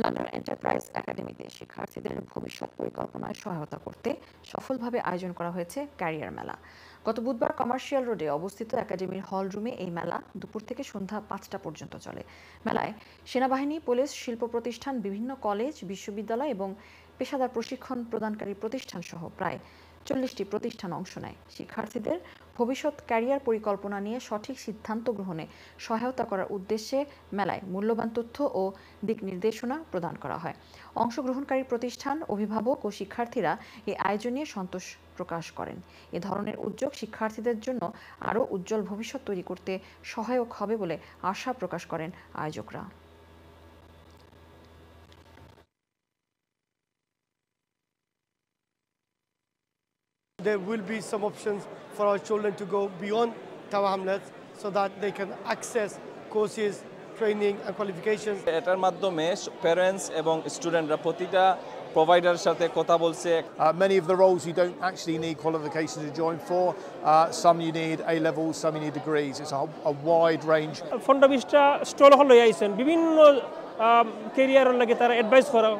London enterprise একাডেমিতে শিক্ষার্থীদের ভবিষ্যৎ পরিকল্পনায় সহায়তা করতে সফলভাবে আয়োজন করা হয়েছে ক্যারিয়ার মেলা। গত বুধবার কমার্শিয়াল রোডে অবস্থিত একাডেমির হল রুমে এই মেলা দুপুর থেকে সন্ধ্যা ৫টা পর্যন্ত চলে। মেলায় সেনাবাহিনী, পুলিশ, শিল্প প্রতিষ্ঠান, বিভিন্ন কলেজ, বিশ্ববিদ্যালয় এবং পেশাদার প্রশিক্ষণ প্রদানকারী প্রতিষ্ঠান সহ প্রায় ৪০টি প্রতিষ্ঠান অংশ নেয়। শিক্ষার্থীদের ভবিষ্যৎ ক্যারিয়ার পরিকল্পনা নিয়ে সঠিক সিদ্ধান্ত গ্রহণে সহায়তা করার উদ্দেশ্যে মেলায় মূল্যবান তথ্য ও দিক নির্দেশনা প্রদান করা হয়। অংশগ্রহণকারী প্রতিষ্ঠান, অভিভাবক ও শিক্ষার্থীরা এই আয়োজনে সন্তোষ প্রকাশ করেন। এ ধরনের উদ্যোগ শিক্ষার্থীদের জন্য আরও উজ্জ্বল ভবিষ্যৎ তৈরি করতে সহায়ক হবে বলে আশা প্রকাশ করেন আয়োজকরা। There will be some options for our children to go beyond Tower Hamlets so that they can access courses, training and qualifications. এটার মাধ্যমে প্যারেন্টস এবং স্টুডেন্টরা প্রতিটা প্রোভাইডারের সাথে কথা বলছে। Many of the roles you don't actually need qualifications to join for. Some you need A levels, some you need degrees. It's a wide range. 15-20টা stall হলো আইছেন বিভিন্ন ক্যারিয়ারের লাগে তারা অ্যাডভাইস করা